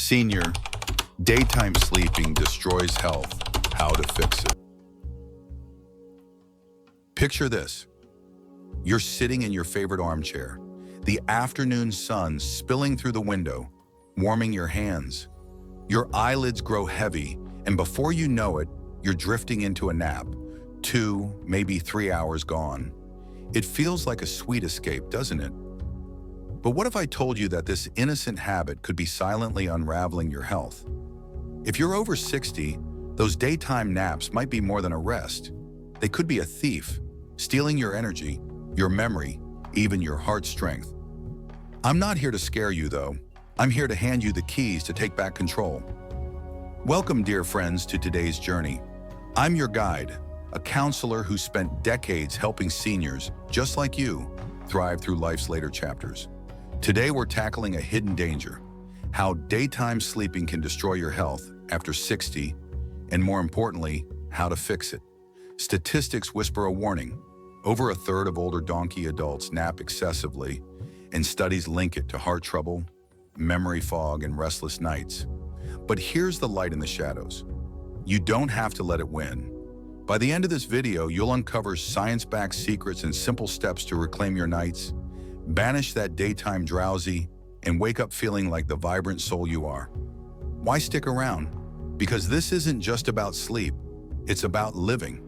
Senior, daytime sleeping destroys health. How to fix it. Picture this. You're sitting in your favorite armchair, the afternoon sun spilling through the window, warming your hands. Your eyelids grow heavy, and before you know it, you're drifting into a nap, 2, maybe 3 hours gone. It feels like a sweet escape, doesn't it? But what if I told you that this innocent habit could be silently unraveling your health? If you're over 60, those daytime naps might be more than a rest. They could be a thief, stealing your energy, your memory, even your heart strength. I'm not here to scare you, though. I'm here to hand you the keys to take back control. Welcome, dear friends, to today's journey. I'm your guide, a counselor who spent decades helping seniors, just like you, thrive through life's later chapters. Today, we're tackling a hidden danger, how daytime sleeping can destroy your health after 60, and more importantly, how to fix it. Statistics whisper a warning. Over a third of older donkey adults nap excessively, and studies link it to heart trouble, memory fog, and restless nights. But here's the light in the shadows. You don't have to let it win. By the end of this video, you'll uncover science-backed secrets and simple steps to reclaim your nights, banish that daytime drowsy, and wake up feeling like the vibrant soul you are. Why stick around? Because this isn't just about sleep, it's about living.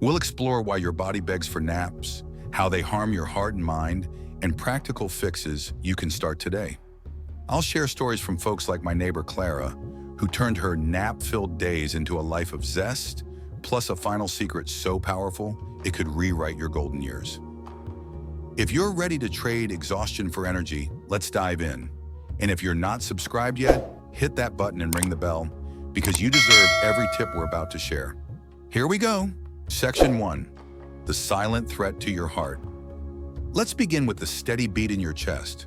We'll explore why your body begs for naps, how they harm your heart and mind, and practical fixes you can start today. I'll share stories from folks like my neighbor Clara, who turned her nap-filled days into a life of zest, plus a final secret so powerful it could rewrite your golden years. If you're ready to trade exhaustion for energy, let's dive in. And if you're not subscribed yet, hit that button and ring the bell, because you deserve every tip we're about to share. Here we go. Section 1, the silent threat to your heart. Let's begin with the steady beat in your chest.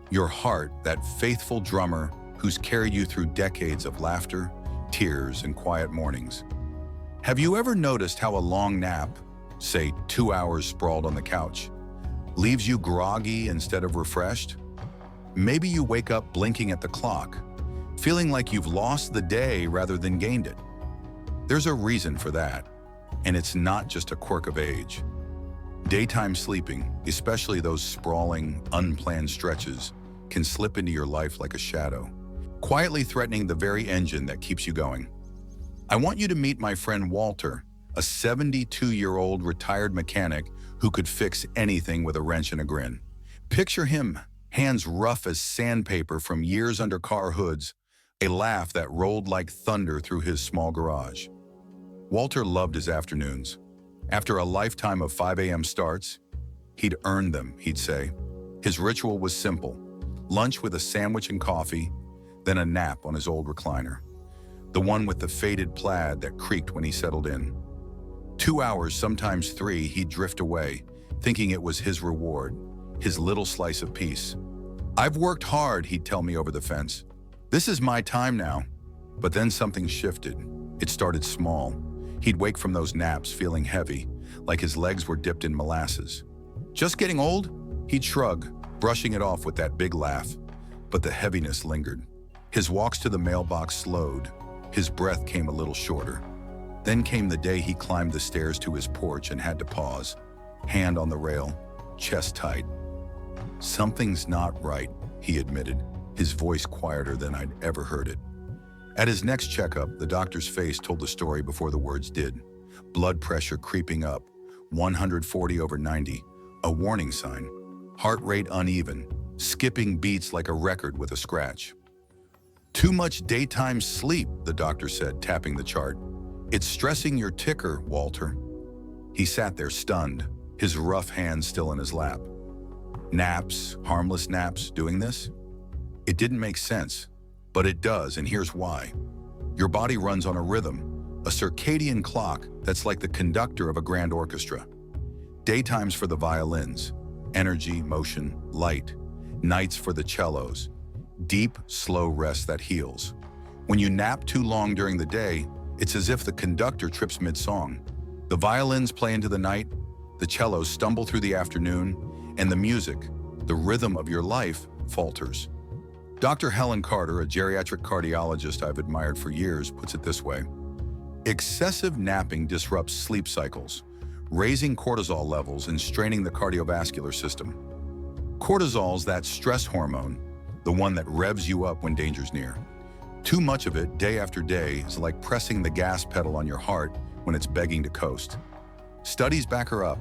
Your heart, that faithful drummer who's carried you through decades of laughter, tears, and quiet mornings. Have you ever noticed how a long nap, say 2 hours sprawled on the couch, leaves you groggy instead of refreshed? Maybe you wake up blinking at the clock, feeling like you've lost the day rather than gained it. There's a reason for that, and it's not just a quirk of age. Daytime sleeping, especially those sprawling, unplanned stretches, can slip into your life like a shadow, quietly threatening the very engine that keeps you going. I want you to meet my friend Walter, a 72-year-old retired mechanic who could fix anything with a wrench and a grin. Picture him, hands rough as sandpaper from years under car hoods, a laugh that rolled like thunder through his small garage. Walter loved his afternoons. After a lifetime of 5 a.m. starts, he'd earned them, he'd say. His ritual was simple: lunch with a sandwich and coffee, then a nap on his old recliner, the one with the faded plaid that creaked when he settled in. 2 hours, sometimes 3, he'd drift away, thinking it was his reward, his little slice of peace. "I've worked hard," he'd tell me over the fence. "This is my time now." But then something shifted. It started small. He'd wake from those naps feeling heavy, like his legs were dipped in molasses. "Just getting old?" He'd shrug, brushing it off with that big laugh. But the heaviness lingered. His walks to the mailbox slowed. His breath came a little shorter. Then came the day he climbed the stairs to his porch and had to pause, hand on the rail, chest tight. "Something's not right," he admitted, his voice quieter than I'd ever heard it. At his next checkup, the doctor's face told the story before the words did. Blood pressure creeping up, 140/90, a warning sign. Heart rate uneven, skipping beats like a record with a scratch. "Too much daytime sleep," the doctor said, tapping the chart. "It's stressing your ticker, Walter." He sat there stunned, his rough hands still in his lap. Naps, harmless naps, doing this? It didn't make sense, but it does, and here's why. Your body runs on a rhythm, a circadian clock that's like the conductor of a grand orchestra. Daytime's for the violins, energy, motion, light. Nights for the cellos, deep, slow rest that heals. When you nap too long during the day, it's as if the conductor trips mid-song. The violins play into the night, the cellos stumble through the afternoon, and the music, the rhythm of your life, falters. Dr. Helen Carter, a geriatric cardiologist I've admired for years, puts it this way. Excessive napping disrupts sleep cycles, raising cortisol levels and straining the cardiovascular system. Cortisol's that stress hormone, the one that revs you up when danger's near. Too much of it, day after day, is like pressing the gas pedal on your heart when it's begging to coast. Studies back her up.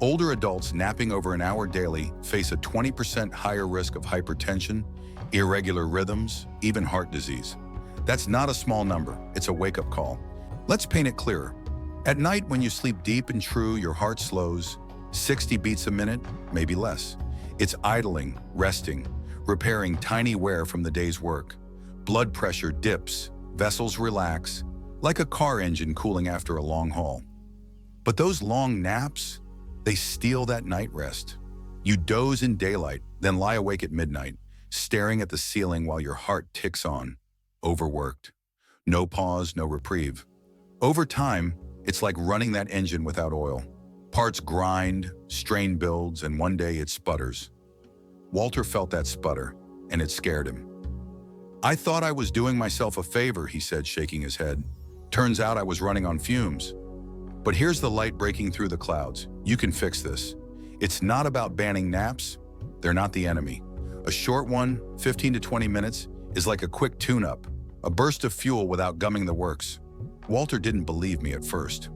Older adults napping over an hour daily face a 20% higher risk of hypertension, irregular rhythms, even heart disease. That's not a small number, it's a wake-up call. Let's paint it clearer. At night, when you sleep deep and true, your heart slows, 60 beats a minute, maybe less. It's idling, resting, repairing tiny wear from the day's work. Blood pressure dips, vessels relax, like a car engine cooling after a long haul. But those long naps, they steal that night rest. You doze in daylight, then lie awake at midnight, staring at the ceiling while your heart ticks on. Overworked. No pause, no reprieve. Over time, it's like running that engine without oil. Parts grind, strain builds, and one day it sputters. Walter felt that sputter, and it scared him. I thought I was doing myself a favor, he said, shaking his head. Turns out I was running on fumes. But here's the light breaking through the clouds. You can fix this. It's not about banning naps. They're not the enemy. A short one, 15 to 20 minutes, is like a quick tune-up, a burst of fuel without gumming the works. Walter didn't believe me at first.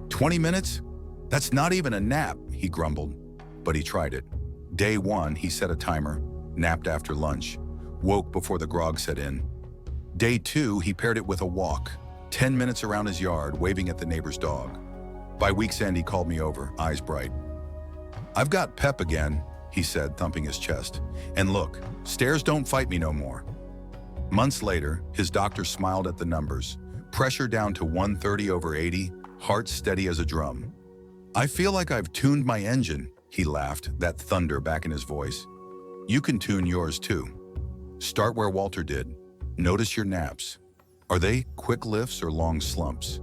20 minutes? That's not even a nap, he grumbled. But he tried it. Day one, he set a timer, napped after lunch, woke before the grog set in. Day two, he paired it with a walk, 10 minutes around his yard, waving at the neighbor's dog. By week's end, he called me over, eyes bright. I've got pep again, he said, thumping his chest. And look, stairs don't fight me no more. Months later, his doctor smiled at the numbers. Pressure down to 130/80, heart steady as a drum. I feel like I've tuned my engine, he laughed, that thunder back in his voice. You can tune yours too. Start where Walter did. Notice your naps. Are they quick lifts or long slumps?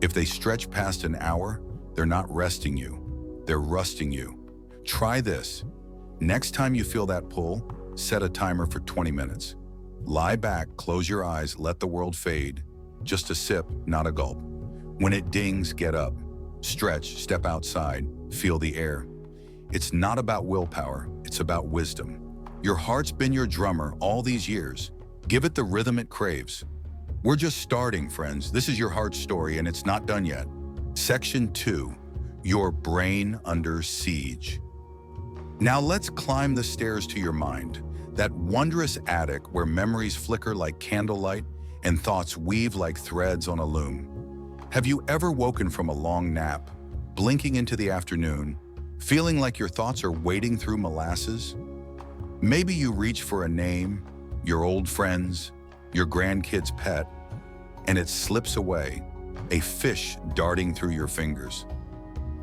If they stretch past an hour, they're not resting you. They're rusting you. Try this. Next time you feel that pull, set a timer for 20 minutes. Lie back, close your eyes, let the world fade. Just a sip, not a gulp. When it dings, get up. Stretch, step outside, feel the air. It's not about willpower, it's about wisdom. Your heart's been your drummer all these years. Give it the rhythm it craves. We're just starting, friends. This is your heart story, and it's not done yet. Section 2, your brain under siege. Now let's climb the stairs to your mind, that wondrous attic where memories flicker like candlelight and thoughts weave like threads on a loom. Have you ever woken from a long nap, blinking into the afternoon, feeling like your thoughts are wading through molasses? Maybe you reach for a name, your old friends, your grandkid's pet, and it slips away, a fish darting through your fingers.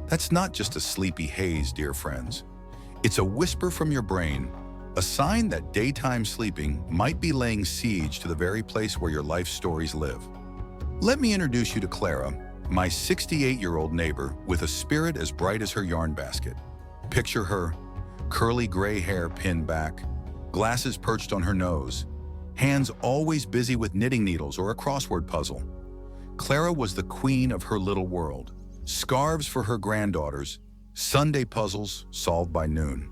That's not just a sleepy haze, dear friends. It's a whisper from your brain, a sign that daytime sleeping might be laying siege to the very place where your life stories live. Let me introduce you to Clara, my 68-year-old neighbor with a spirit as bright as her yarn basket. Picture her, curly gray hair pinned back, glasses perched on her nose, hands always busy with knitting needles or a crossword puzzle. Clara was the queen of her little world. Scarves for her granddaughters, Sunday puzzles solved by noon.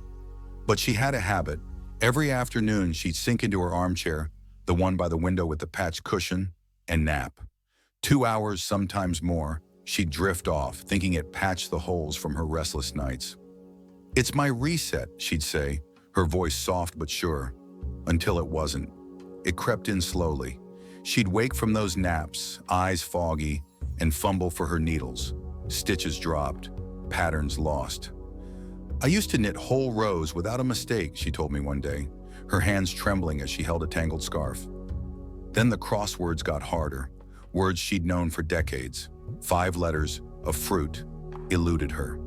But she had a habit. Every afternoon, she'd sink into her armchair, the one by the window with the patched cushion, and nap. 2 hours, sometimes more, she'd drift off, thinking it patched the holes from her restless nights. It's my reset, she'd say, her voice soft but sure, until it wasn't. It crept in slowly. She'd wake from those naps, eyes foggy, and fumble for her needles. Stitches dropped, patterns lost. I used to knit whole rows without a mistake, she told me one day, her hands trembling as she held a tangled scarf. Then the crosswords got harder, words she'd known for decades. 5 letters, a fruit, eluded her.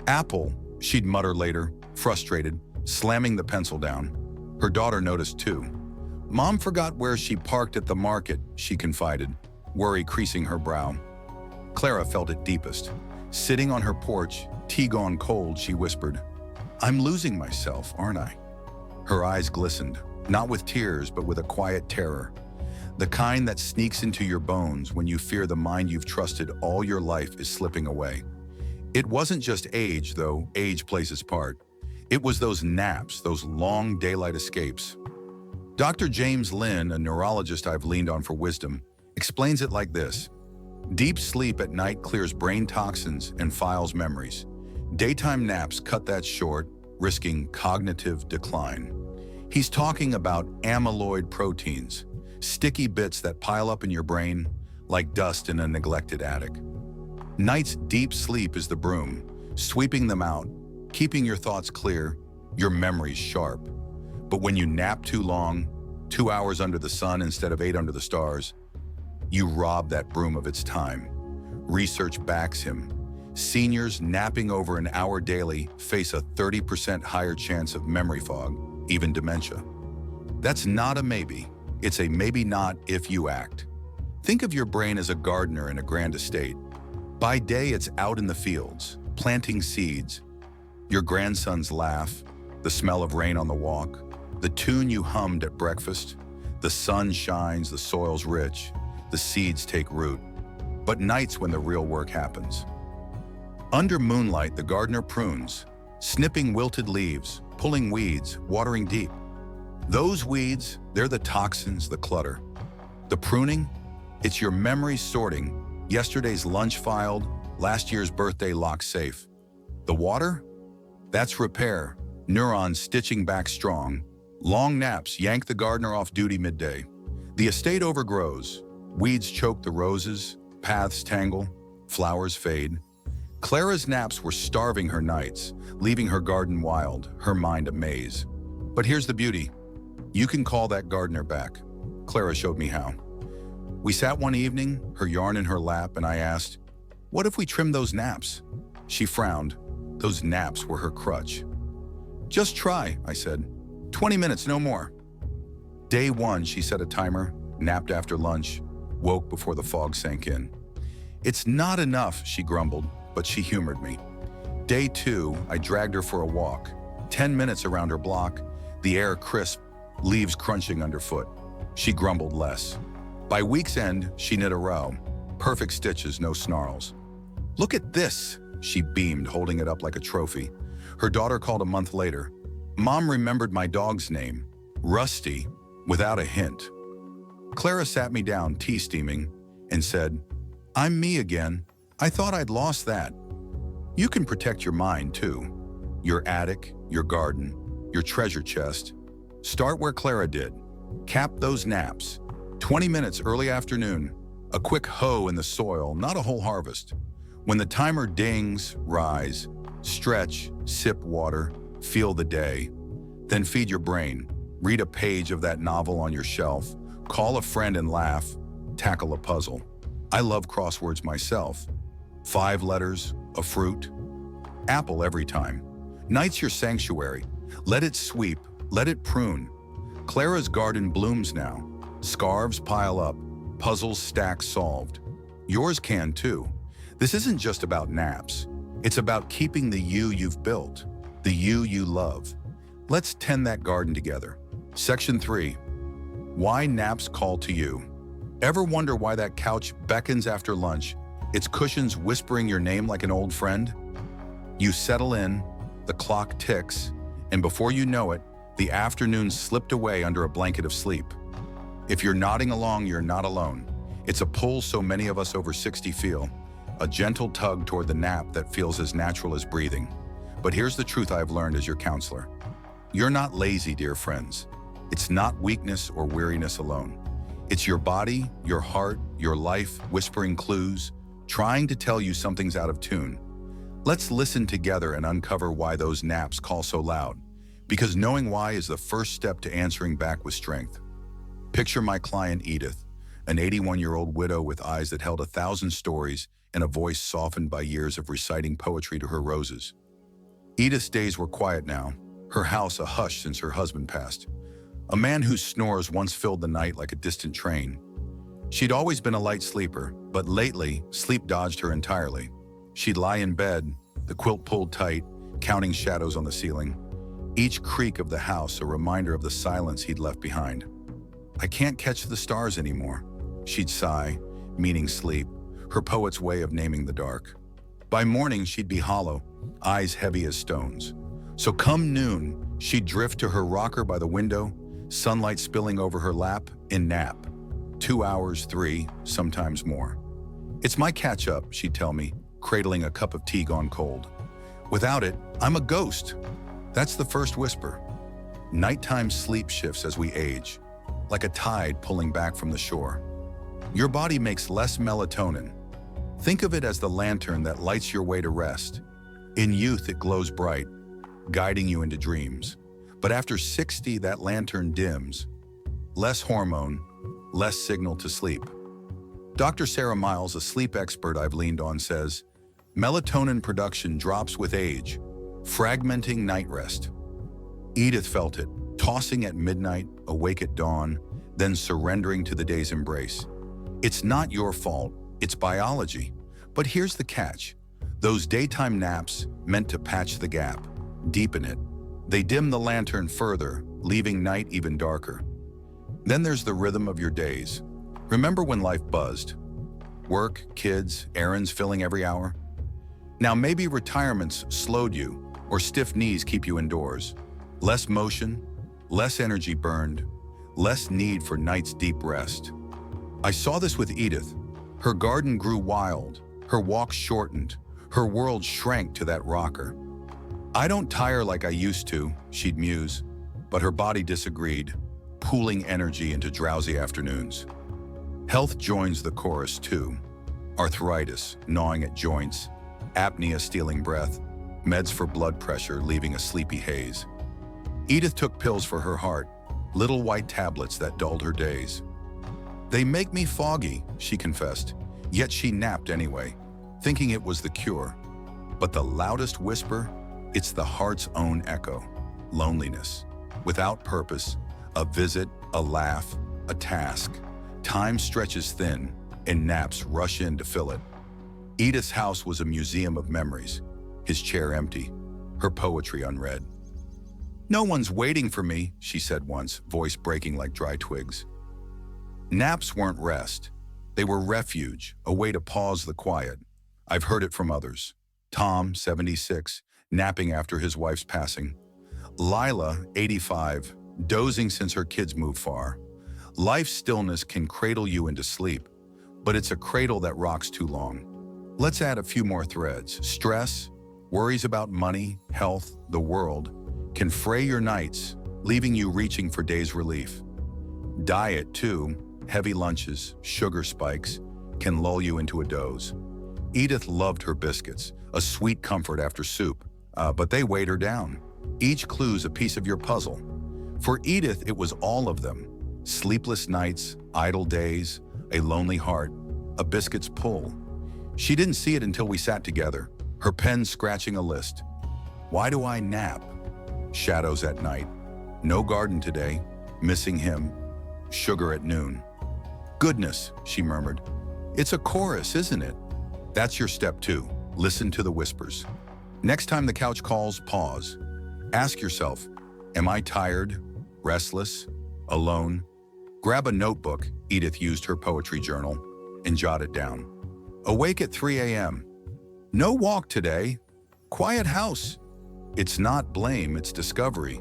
Apple, she'd mutter later, frustrated, slamming the pencil down. Her daughter noticed too. Mom forgot where she parked at the market, she confided, worry creasing her brow. Clara felt it deepest. Sitting on her porch, tea gone cold, she whispered, I'm losing myself, aren't I? Her eyes glistened. Not with tears, but with a quiet terror. The kind that sneaks into your bones when you fear the mind you've trusted all your life is slipping away. It wasn't just age, though age plays its part. It was those naps, those long daylight escapes. Dr. James Lynn, a neurologist I've leaned on for wisdom, explains it like this. Deep sleep at night clears brain toxins and files memories. Daytime naps cut that short, risking cognitive decline. He's talking about amyloid proteins, sticky bits that pile up in your brain like dust in a neglected attic. Night's deep sleep is the broom, sweeping them out, keeping your thoughts clear, your memories sharp. But when you nap too long, 2 hours under the sun instead of 8 under the stars, you rob that broom of its time. Research backs him. Seniors napping over an hour daily face a 30% higher chance of memory fog, even dementia. That's not a maybe. It's a maybe not if you act. Think of your brain as a gardener in a grand estate. By day, it's out in the fields, planting seeds. Your grandson's laugh, the smell of rain on the walk, the tune you hummed at breakfast. The sun shines, the soil's rich, the seeds take root. But night's when the real work happens. Under moonlight, the gardener prunes, snipping wilted leaves, pulling weeds, watering deep. Those weeds, they're the toxins, the clutter. The pruning, it's your memory sorting, yesterday's lunch filed, last year's birthday locked safe. The water? That's repair, neurons stitching back strong. Long naps yank the gardener off duty midday. The estate overgrows, weeds choke the roses, paths tangle, flowers fade. Clara's naps were starving her nights, leaving her garden wild, her mind a maze. But here's the beauty. You can call that gardener back. Clara showed me how. We sat one evening, her yarn in her lap, and I asked, "What if we trimmed those naps?" She frowned. Those naps were her crutch. "Just try," I said. 20 minutes, no more. Day 1, she set a timer, napped after lunch, woke before the fog sank in. "It's not enough," she grumbled, but she humored me. Day 2, I dragged her for a walk. 10 minutes around her block, the air crisp, leaves crunching underfoot. She grumbled less. By week's end, she knit a row. Perfect stitches, no snarls. "Look at this," she beamed, holding it up like a trophy. Her daughter called a month later. "Mom remembered my dog's name, Rusty, without a hint." Clara sat me down, tea steaming, and said, "I'm me again. I thought I'd lost that." You can protect your mind, too. Your attic, your garden, your treasure chest. Start where Clara did. Cap those naps. 20 minutes early afternoon. A quick hoe in the soil, not a whole harvest. When the timer dings, rise. Stretch, sip water, feel the day. Then feed your brain. Read a page of that novel on your shelf. Call a friend and laugh. Tackle a puzzle. I love crosswords myself. 5 letters, a fruit. Apple every time. Night's your sanctuary. Let it sweep, let it prune. Clara's garden blooms now. Scarves pile up, puzzles stack solved. Yours can too. This isn't just about naps. It's about keeping the you you've built, the you love. Let's tend that garden together. Section 3. Why naps call to you. Ever wonder why that couch beckons after lunch, its cushions whispering your name like an old friend? You settle in, the clock ticks, and before you know it, the afternoon slipped away under a blanket of sleep. If you're nodding along, you're not alone. It's a pull so many of us over 60 feel, a gentle tug toward the nap that feels as natural as breathing. But here's the truth I've learned as your counselor. You're not lazy, dear friends. It's not weakness or weariness alone. It's your body, your heart, your life whispering clues, trying to tell you something's out of tune. Let's listen together and uncover why those naps call so loud, because knowing why is the first step to answering back with strength. Picture my client Edith, an 81-year-old widow with eyes that held 1,000 stories and a voice softened by years of reciting poetry to her roses. Edith's days were quiet now, her house a hush since her husband passed. A man whose snores once filled the night like a distant train. She'd always been a light sleeper, but lately, sleep dodged her entirely. She'd lie in bed, the quilt pulled tight, counting shadows on the ceiling. each creak of the house a reminder of the silence he'd left behind. "I can't catch the stars anymore," she'd sigh, meaning sleep, her poet's way of naming the dark. By morning, she'd be hollow, eyes heavy as stones. So come noon, she'd drift to her rocker by the window, sunlight spilling over her lap, and nap. 2 hours, 3, sometimes more. "It's my catch-up," she'd tell me, cradling a cup of tea gone cold. "Without it, I'm a ghost." That's the first whisper. Nighttime sleep shifts as we age, like a tide pulling back from the shore. Your body makes less melatonin. Think of it as the lantern that lights your way to rest. In youth, it glows bright, guiding you into dreams. But after 60, that lantern dims. Less hormone, less signal to sleep. Dr. Sarah Miles, a sleep expert I've leaned on, says, melatonin production drops with age, fragmenting night rest. Edith felt it, tossing at midnight, awake at dawn, then surrendering to the day's embrace. It's not your fault, it's biology. But here's the catch. Those daytime naps, meant to patch the gap, deepen it. They dim the lantern further, leaving night even darker. Then there's the rhythm of your days. Remember when life buzzed? Work, kids, errands filling every hour? Now maybe retirement's slowed you, or stiff knees keep you indoors. Less motion, less energy burned, less need for night's deep rest. I saw this with Edith. Her garden grew wild, her walks shortened, her world shrank to that rocker. "I don't tire like I used to," she'd muse, but her body disagreed, pooling energy into drowsy afternoons. Health joins the chorus too. Arthritis, gnawing at joints, apnea stealing breath, meds for blood pressure leaving a sleepy haze. Edith took pills for her heart, little white tablets that dulled her days. "They make me foggy," she confessed, yet she napped anyway, thinking it was the cure. But the loudest whisper, it's the heart's own echo, loneliness. Without purpose, a visit, a laugh, a task. Time stretches thin, and naps rush in to fill it. Edith's house was a museum of memories, his chair empty, her poetry unread. "No one's waiting for me," she said once, voice breaking like dry twigs. Naps weren't rest. They were refuge, a way to pause the quiet. I've heard it from others. Tom, 76, napping after his wife's passing. Lila, 85, dozing since her kids moved far. Life's stillness can cradle you into sleep, but it's a cradle that rocks too long. Let's add a few more threads. Stress, worries about money, health, the world, can fray your nights, leaving you reaching for days' relief. Diet, too, heavy lunches, sugar spikes, can lull you into a doze. Edith loved her biscuits, a sweet comfort after soup, but they weighed her down. Each clue's a piece of your puzzle. For Edith, it was all of them. Sleepless nights, idle days, a lonely heart, a biscuit's pull. She didn't see it until we sat together, her pen scratching a list. Why do I nap? Shadows at night. No garden today. Missing him. Sugar at noon. Goodness, she murmured. It's a chorus, isn't it? That's your step 2. Listen to the whispers. Next time the couch calls, pause. Ask yourself, am I tired, restless, alone? Grab a notebook, Edith used her poetry journal, and jot it down. Awake at 3 a.m. No walk today. Quiet house. It's not blame, it's discovery.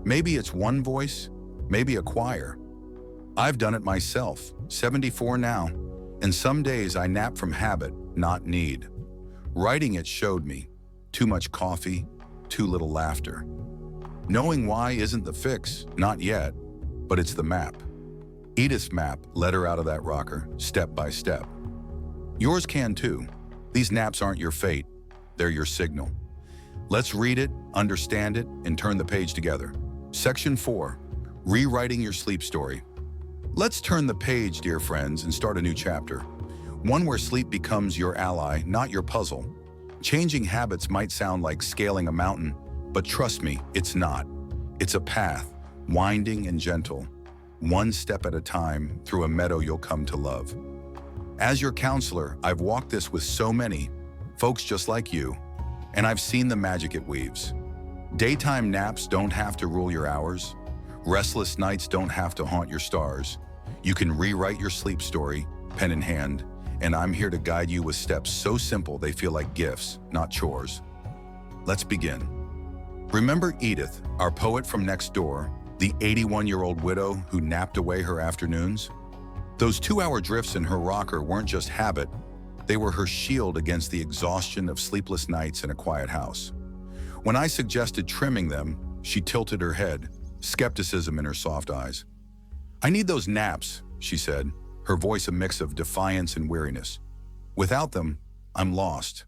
Maybe it's one voice, maybe a choir. I've done it myself, 74 now, and some days I nap from habit, not need. Writing it showed me, too much coffee, too little laughter. Knowing why isn't the fix, not yet, but it's the map. Edith's map led her out of that rocker, step by step. Yours can too. These naps aren't your fate, they're your signal. Let's read it, understand it, and turn the page together. Section 4, Rewriting Your Sleep Story. Let's turn the page, dear friends, and start a new chapter. One where sleep becomes your ally, not your puzzle. Changing habits might sound like scaling a mountain, but trust me, it's not. It's a path, winding and gentle, one step at a time through a meadow you'll come to love. As your counselor, I've walked this with so many, folks just like you, and I've seen the magic it weaves. Daytime naps don't have to rule your hours. Restless nights don't have to haunt your stars. You can rewrite your sleep story, pen in hand, and I'm here to guide you with steps so simple they feel like gifts, not chores. Let's begin. Remember Edith, our poet from next door, the 81-year-old widow who napped away her afternoons? Those 2-hour drifts in her rocker weren't just habit, they were her shield against the exhaustion of sleepless nights in a quiet house. When I suggested trimming them, she tilted her head, skepticism in her soft eyes. "I need those naps," she said, her voice a mix of defiance and weariness. "Without them, I'm lost."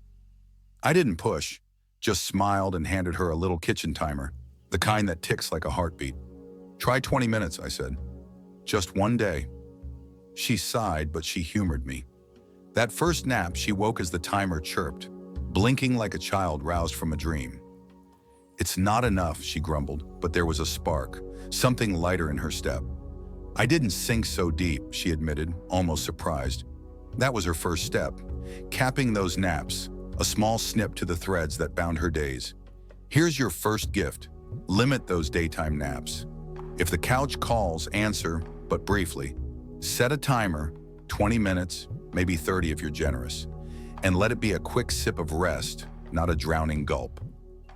I didn't push, just smiled and handed her a little kitchen timer, the kind that ticks like a heartbeat. "Try 20 minutes, I said. "Just one day." She sighed, but she humored me. That first nap, she woke as the timer chirped, blinking like a child roused from a dream. "It's not enough," she grumbled, but there was a spark, something lighter in her step. "I didn't sink so deep," she admitted, almost surprised. That was her first step, capping those naps, a small snip to the threads that bound her days. "Here's your first gift. Limit those daytime naps. If the couch calls, answer, but briefly. Set a timer, 20 minutes, maybe 30 if you're generous, and let it be a quick sip of rest, not a drowning gulp.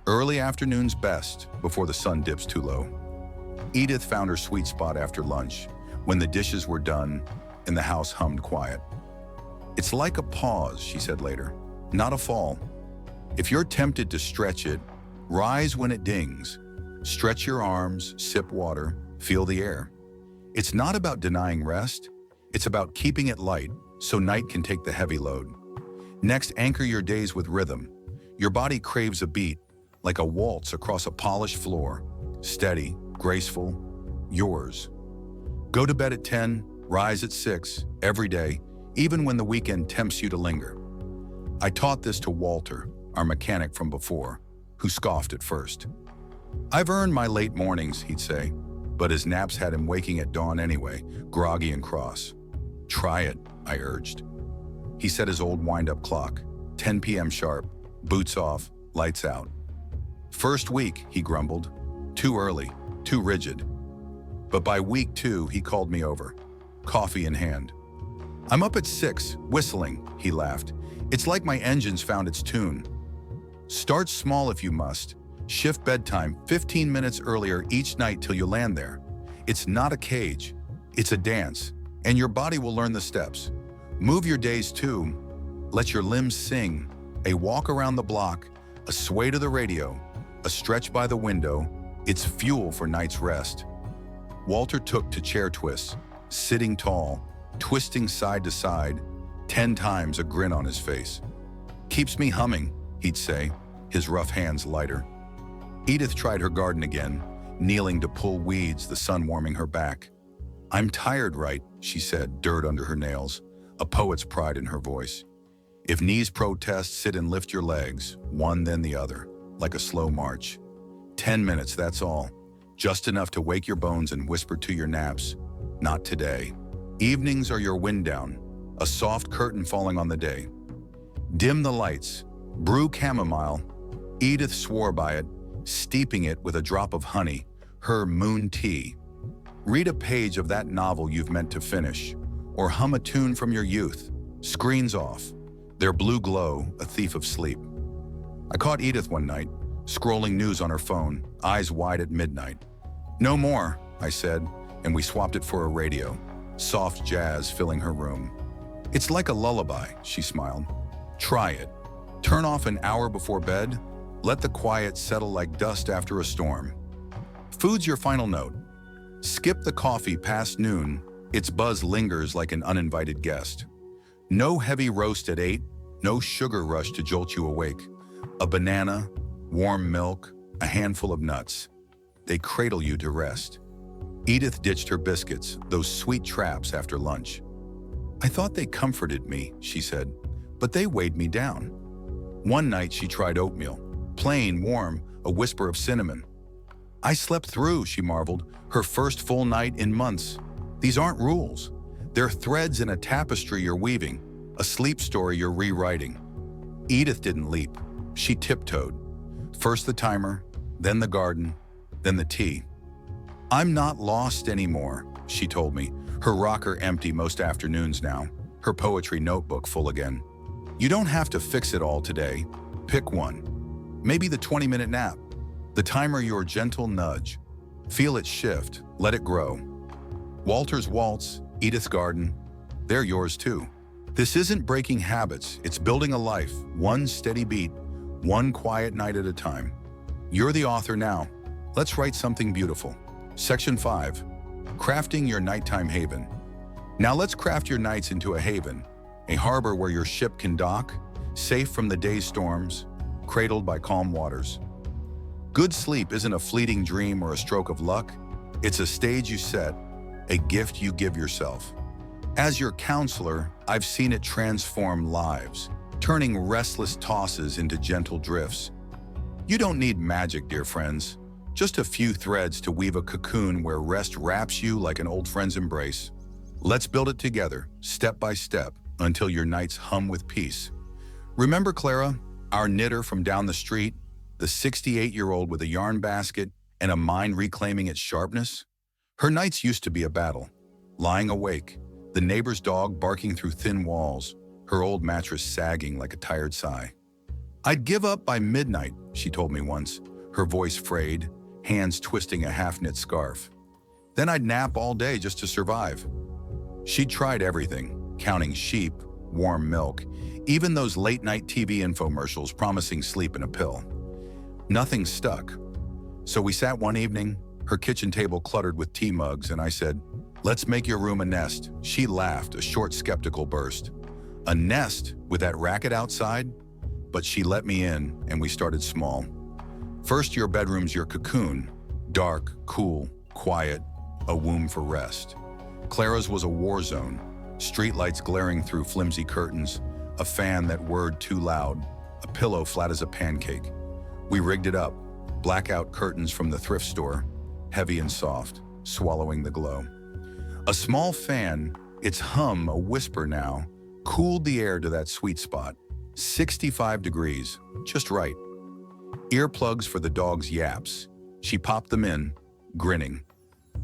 Early afternoon's best, before the sun dips too low." Edith found her sweet spot after lunch, when the dishes were done and the house hummed quiet. "It's like a pause," she said later, "not a fall. If you're tempted to stretch it, rise when it dings. Stretch your arms, sip water, feel the air. It's not about denying rest, it's about keeping it light so night can take the heavy load. Next, anchor your days with rhythm. Your body craves a beat, like a waltz across a polished floor, steady, graceful, yours. Go to bed at 10, rise at 6, every day, even when the weekend tempts you to linger." I taught this to Walter, our mechanic from before, who scoffed at first. "I've earned my late mornings," he'd say, but his naps had him waking at dawn anyway, groggy and cross. "Try it," I urged. He set his old wind-up clock, 10 p.m. sharp, boots off, lights out. "First week," he grumbled, "too early, too rigid." But by week 2, he called me over, coffee in hand. "I'm up at 6, whistling," he laughed. "It's like my engine's found its tune." Start small if you must. Shift bedtime 15 minutes earlier each night till you land there. It's not a cage, it's a dance, and your body will learn the steps. Move your days too. Let your limbs sing. A walk around the block, a sway to the radio, a stretch by the window. It's fuel for night's rest." Walter took to chair twists, sitting tall, twisting side to side, 10 times, a grin on his face. "Keeps me humming," he'd say, his rough hands lighter. Edith tried her garden again, kneeling to pull weeds, the sun warming her back. "I'm tired, right?" she said, dirt under her nails, a poet's pride in her voice. "If knees protest, sit and lift your legs, one then the other, like a slow march. 10 minutes, that's all. Just enough to wake your bones and whisper to your naps, 'Not today.' Evenings are your wind down, a soft curtain falling on the day. Dim the lights, brew chamomile." Edith swore by it, steeping it with a drop of honey, her moon tea. "Read a page of that novel you've meant to finish, or hum a tune from your youth. Screens off, their blue glow a thief of sleep." I caught Edith one night, scrolling news on her phone, eyes wide at midnight. "No more," I said, and we swapped it for a radio, soft jazz filling her room. "It's like a lullaby," she smiled. "Try it. Turn off an hour before bed. Let the quiet settle like dust after a storm." Food's your final note. Skip the coffee past noon. Its buzz lingers like an uninvited guest. No heavy roast at 8, no sugar rush to jolt you awake. A banana, warm milk, a handful of nuts. They cradle you to rest. Edith ditched her biscuits, those sweet traps after lunch. "I thought they comforted me," she said, "but they weighed me down." One night she tried oatmeal, plain, warm, a whisper of cinnamon. "I slept through," she marveled, her first full night in months. "These aren't rules. They're threads in a tapestry you're weaving, a sleep story you're rewriting." Edith didn't leap. She tiptoed. First the timer, then the garden, then the tea. "I'm not lost anymore," she told me, her rocker empty most afternoons now, her poetry notebook full again. "You don't have to fix it all today. Pick one. Maybe the 20-minute nap, the timer, your gentle nudge. Feel it shift, let it grow. Walter's waltz, Edith's garden, they're yours too. This isn't breaking habits, it's building a life, one steady beat, one quiet night at a time. You're the author now. Let's write something beautiful." Section 5. Crafting your nighttime haven. Now let's craft your nights into a haven, a harbor where your ship can dock, safe from the day's storms, cradled by calm waters. Good sleep isn't a fleeting dream or a stroke of luck. It's a stage you set, a gift you give yourself. As your counselor, I've seen it transform lives, turning restless tosses into gentle drifts. You don't need magic, dear friends. Just a few threads to weave a cocoon where rest wraps you like an old friend's embrace. Let's build it together, step by step, until your nights hum with peace. Remember Clara, our knitter from down the street, the 68-year-old with a yarn basket and a mind reclaiming its sharpness? Her nights used to be a battle. Lying awake, the neighbor's dog barking through thin walls, her old mattress sagging like a tired sigh. "I'd give up by midnight," she told me once, her voice frayed, hands twisting a half-knit scarf. "Then I'd nap all day just to survive." She'd tried everything, counting sheep, warm milk, even those late-night TV infomercials promising sleep in a pill. Nothing stuck. So we sat one evening, her kitchen table cluttered with tea mugs, and I said, "Let's make your room a nest." She laughed, a short, skeptical burst. "A nest with that racket outside?" But she let me in, and we started small. First, your bedroom's your cocoon. Dark, cool, quiet, a womb for rest. Clara's was a war zone. Streetlights glaring through flimsy curtains, a fan that whirred too loud, a pillow flat as a pancake. We rigged it up, blackout curtains from the thrift store, heavy and soft, swallowing the glow. A small fan, its hum a whisper now, cooled the air to that sweet spot. 65 degrees, just right. Earplugs for the dog's yaps. She popped them in, grinning.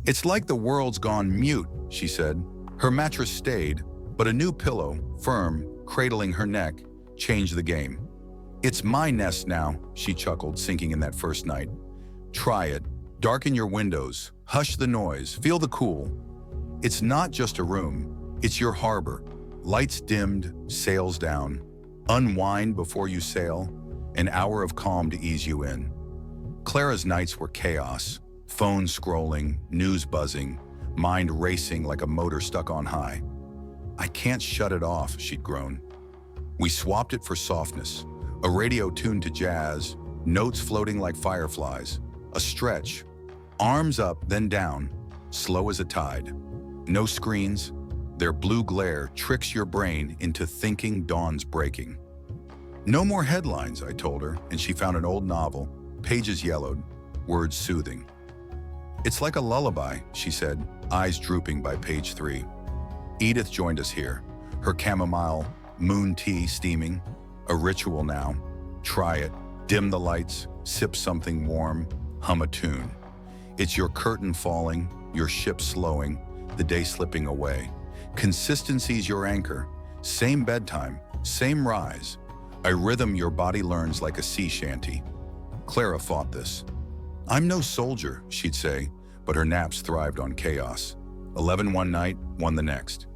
"It's like the world's gone mute," she said. Her mattress stayed, but a new pillow, firm, cradling her neck, changed the game. "It's my nest now," she chuckled, sinking in that first night. "Try it. Darken your windows, hush the noise, feel the cool. It's not just a room, it's your harbor. Lights dimmed, sails down. Unwind before you sail, an hour of calm to ease you in." Clara's nights were chaos, phone scrolling, news buzzing, mind racing like a motor stuck on high. "I can't shut it off," she'd groan. We swapped it for softness, a radio tuned to jazz, notes floating like fireflies, a stretch, arms up, then down, slow as a tide. No screens, their blue glare tricks your brain into thinking dawn's breaking. "No more headlines," I told her, and she found an old novel, pages yellowed, words soothing. "It's like a lullaby," she said, eyes drooping by page 3. Edith joined us here, her chamomile moon tea steaming, a ritual now. Try it, dim the lights, sip something warm, hum a tune. It's your curtain falling, your ship slowing, the day slipping away. Consistency's your anchor, same bedtime, same rise, a rhythm your body learns like a sea shanty. Clara fought this. "I'm no soldier," she'd say, but her naps thrived on chaos. 11 one night, 1 the next.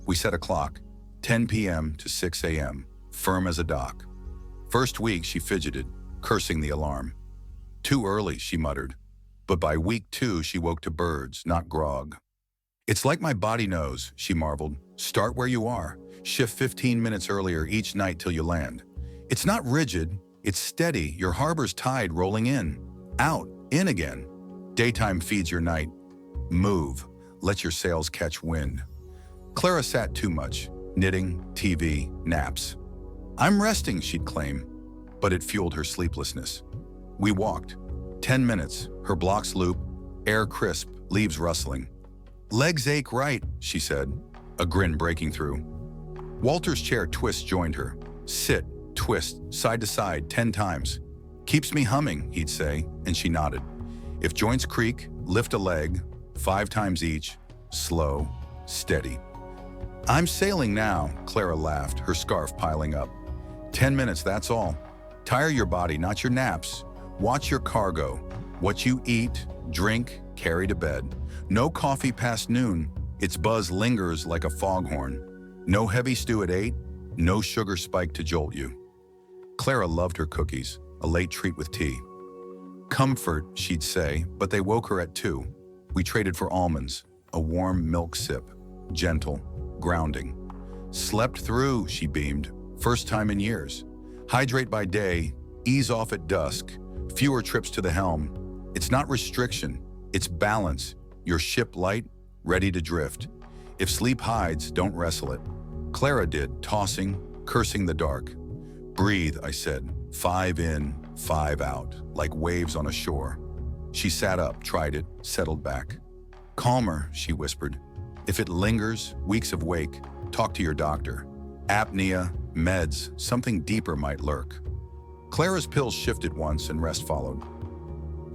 We set a clock, 10 p.m. to 6 a.m., firm as a dock. First week, she fidgeted, cursing the alarm. "Too early," she muttered. But by week 2, she woke to birds, not grog. "It's like my body knows," she marveled. "Start where you are. Shift 15 minutes earlier each night till you land. It's not rigid, it's steady, your harbor's tide rolling in, out, in again. Daytime feeds your night. Move, let your sails catch wind." Clara sat too much, knitting, TV, naps. "I'm resting," she'd claim, but it fueled her sleeplessness. We walked. 10 minutes, her blocks loop, air crisp, leaves rustling. "Legs ache right," she said, a grin breaking through. Walter's chair twist joined her. Sit, twist, side to side, 10 times. Keeps me humming, he'd say, and she nodded. If joints creak, lift a leg, 5 times each, slow, steady. I'm sailing now, Clara laughed, her scarf piling up. 10 minutes, that's all. Tire your body, not your naps. Watch your cargo. What you eat, drink, carry to bed. No coffee past noon. Its buzz lingers like a foghorn. No heavy stew at 8. No sugar spike to jolt you. Clara loved her cookies, a late treat with tea. Comfort, she'd say, but they woke her at 2. We traded for almonds, a warm milk sip, gentle, grounding. Slept through, she beamed, first time in years. Hydrate by day, ease off at dusk, fewer trips to the helm. It's not restriction, it's balance. Your ship light, ready to drift. If sleep hides, don't wrestle it. Clara did, tossing, cursing the dark. Breathe, I said, 5 in, 5 out, like waves on a shore. She sat up, tried it, settled back. Calmer, she whispered. If it lingers, weeks of wake, talk to your doctor. Apnea, meds, something deeper might lurk. Clara's pills shifted once and rest followed.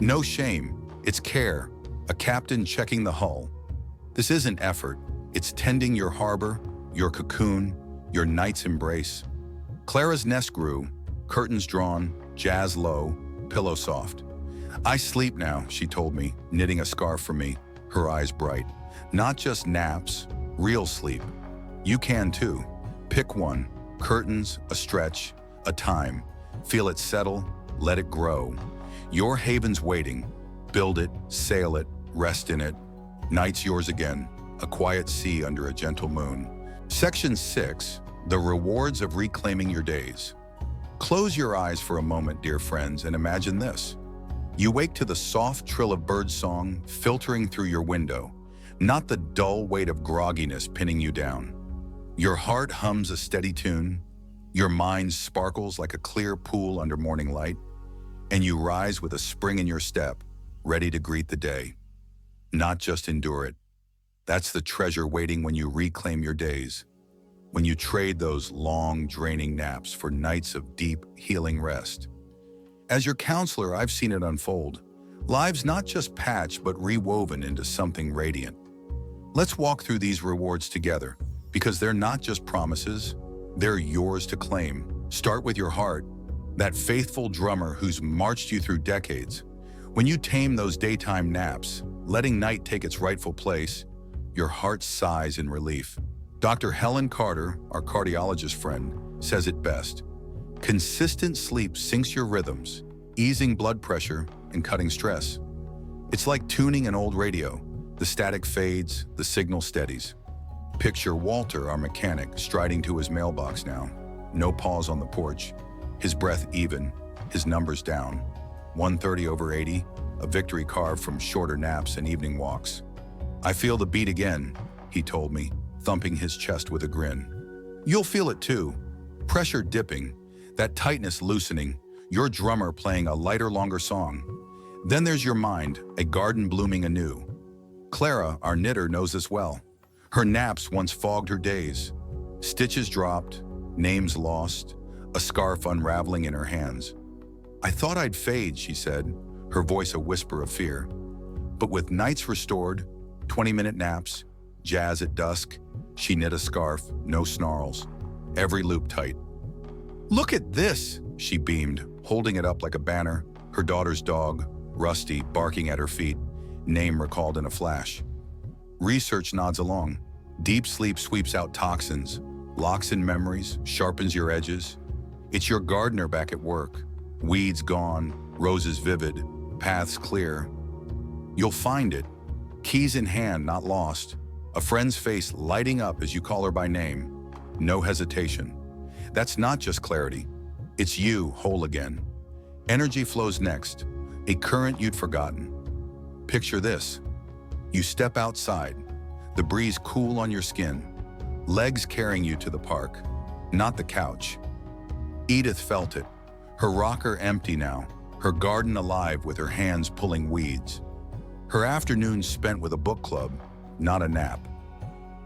No shame, it's care, a captain checking the hull. This isn't effort, it's tending your harbor, your cocoon, your night's embrace. Clara's nest grew, curtains drawn, jazz low, pillow soft. I sleep now, she told me, knitting a scarf for me, her eyes bright. Not just naps, real sleep. You can too. Pick one, curtains, a stretch, a time. Feel it settle, let it grow. Your haven's waiting. Build it, sail it, rest in it. Night's yours again, a quiet sea under a gentle moon. Section 6, the rewards of reclaiming your days. Close your eyes for a moment, dear friends, and imagine this. You wake to the soft trill of birdsong filtering through your window, not the dull weight of grogginess pinning you down. Your heart hums a steady tune, your mind sparkles like a clear pool under morning light, and you rise with a spring in your step, ready to greet the day. Not just endure it. That's the treasure waiting when you reclaim your days, when you trade those long, draining naps for nights of deep, healing rest. As your counselor, I've seen it unfold. Lives not just patched, but rewoven into something radiant. Let's walk through these rewards together, because they're not just promises, they're yours to claim. Start with your heart, that faithful drummer who's marched you through decades. When you tame those daytime naps, letting night take its rightful place, your heart sighs in relief. Dr. Helen Carter, our cardiologist friend, says it best. Consistent sleep syncs your rhythms, easing blood pressure and cutting stress. It's like tuning an old radio. The static fades, the signal steadies. Picture Walter, our mechanic, striding to his mailbox now. No pause on the porch. His breath even, his numbers down. 130/80, a victory carved from shorter naps and evening walks. I feel the beat again, he told me, thumping his chest with a grin. You'll feel it too. Pressure dipping, that tightness loosening, your drummer playing a lighter, longer song. Then there's your mind, a garden blooming anew. Clara, our knitter, knows this well. Her naps once fogged her days. Stitches dropped, names lost, a scarf unraveling in her hands. I thought I'd fade, she said, her voice a whisper of fear. But with nights restored, 20-minute naps, jazz at dusk, she knit a scarf, no snarls, every loop tight. Look at this, she beamed, holding it up like a banner, her daughter's dog, Rusty, barking at her feet, name recalled in a flash. Research nods along. Deep sleep sweeps out toxins, locks in memories, sharpens your edges. It's your gardener back at work. Weeds gone, roses vivid, paths clear. You'll find it, keys in hand, not lost. A friend's face lighting up as you call her by name. No hesitation. That's not just clarity. It's you, whole again. Energy flows next, a current you'd forgotten. Picture this. You step outside, the breeze cool on your skin, legs carrying you to the park, not the couch. Edith felt it, her rocker empty now, her garden alive with her hands pulling weeds. Her afternoons spent with a book club, not a nap.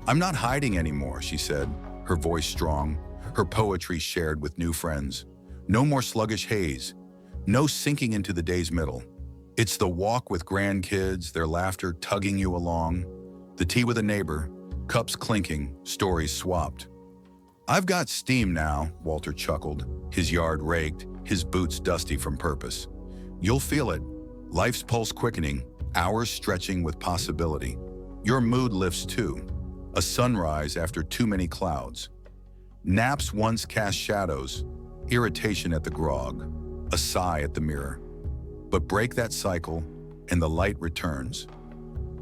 I'm not hiding anymore, she said, her voice strong, her poetry shared with new friends. No more sluggish haze, No sinking into the day's middle. It's the walk with grandkids, their laughter tugging you along, the tea with a neighbor, cups clinking, stories swapped. "I've got steam now," Walter chuckled, his yard raked, his boots dusty from purpose. "You'll feel it. Life's pulse quickening, hours stretching with possibility. Your mood lifts too. A sunrise after too many clouds. Naps once cast shadows, irritation at the grog, a sigh at the mirror. But break that cycle, and the light returns."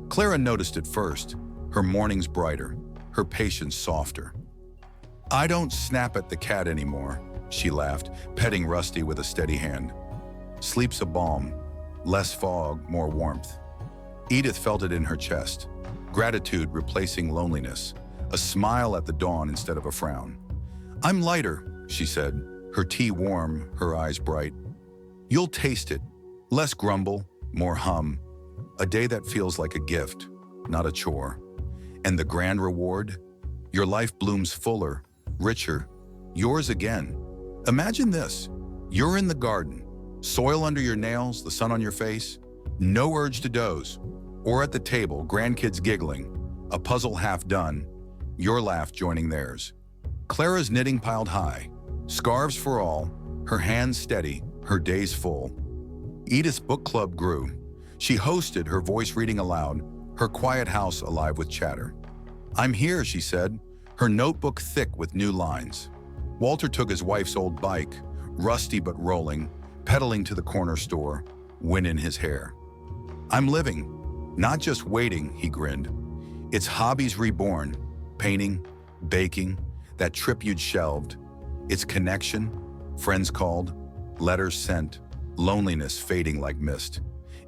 Clara noticed it first, her mornings brighter, her patience softer. "I don't snap at the cat anymore," she laughed, petting Rusty with a steady hand. "Sleep's a balm, less fog, more warmth." Edith felt it in her chest, gratitude replacing loneliness, a smile at the dawn instead of a frown. "I'm lighter," she said, her tea warm, her eyes bright. "You'll taste it. Less grumble, more hum. A day that feels like a gift, not a chore. And the grand reward? Your life blooms fuller, richer, yours again. Imagine this. You're in the garden, soil under your nails, the sun on your face, no urge to doze. Or at the table, grandkids giggling, a puzzle half done, your laugh joining theirs. Clara's knitting piled high, scarves for all, her hands steady, her days full. Edith's book club grew. She hosted, her voice reading aloud, her quiet house alive with chatter. "I'm here," she said, her notebook thick with new lines. Walter took his wife's old bike, rusty but rolling, pedaling to the corner store, wind in his hair. "I'm living, not just waiting," he grinned. "It's hobbies reborn, painting, baking, that trip you'd shelved. It's connection, friends called, letters sent, loneliness fading like mist.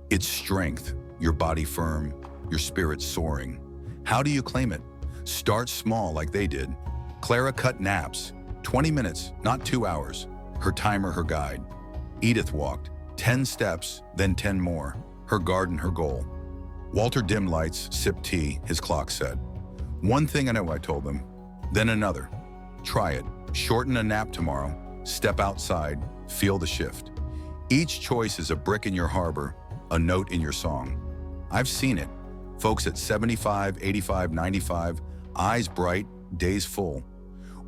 It's strength, your body firm, your spirit soaring. How do you claim it? Start small like they did." Clara cut naps, 20 minutes, not 2 hours, her timer her guide. Edith walked, 10 steps, then 10 more, her garden her goal. Walter dimmed lights, sipped tea, his clock said. "One thing I know," I told them. Then another. "Try it. Shorten a nap tomorrow. Step outside. Feel the shift. Each choice is a brick in your harbor, a note in your song." I've seen it. Folks at 75, 85, 95, eyes bright, days full.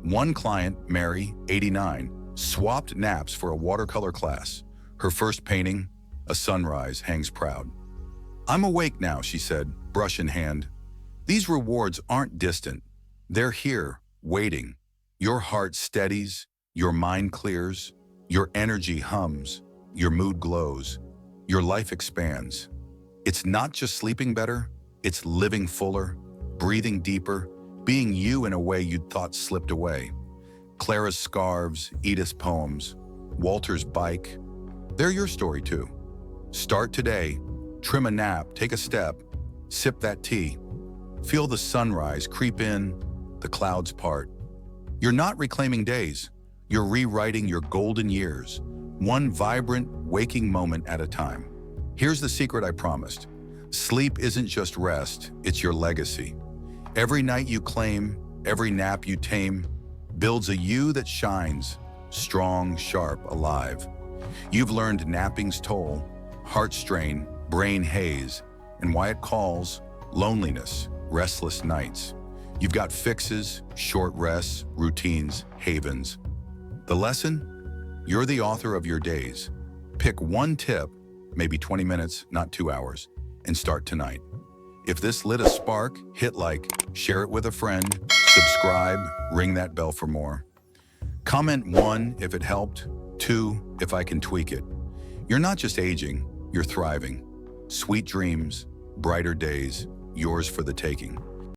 One client, Mary, 89, swapped naps for a watercolor class. Her first painting, a sunrise, hangs proud. "I'm awake now," she said, brush in hand. "These rewards aren't distant. They're here, waiting. Your heart steadies, your mind clears, your energy hums, your mood glows, your life expands. It's not just sleeping better, it's living fuller, breathing deeper, being you in a way you'd thought slipped away." Clara's scarves, Edith's poems, Walter's bike, they're your story too. Start today, trim a nap, take a step, sip that tea. Feel the sunrise creep in, the clouds part. You're not reclaiming days, you're rewriting your golden years, one vibrant, waking moment at a time. Here's the secret I promised. Sleep isn't just rest, it's your legacy. Every night you claim, every nap you tame, builds a you that shines, strong, sharp, alive. You've learned napping's toll, heart strain, brain haze, and why it calls loneliness, restless nights. You've got fixes, short rests, routines, havens. The lesson? You're the author of your days. Pick one tip, maybe 20 minutes, not 2 hours, and start tonight. If this lit a spark, hit like, share it with a friend, subscribe, ring that bell for more. Comment 1 if it helped, 2 if I can tweak it. You're not just aging, you're thriving. Sweet dreams, brighter days, yours for the taking.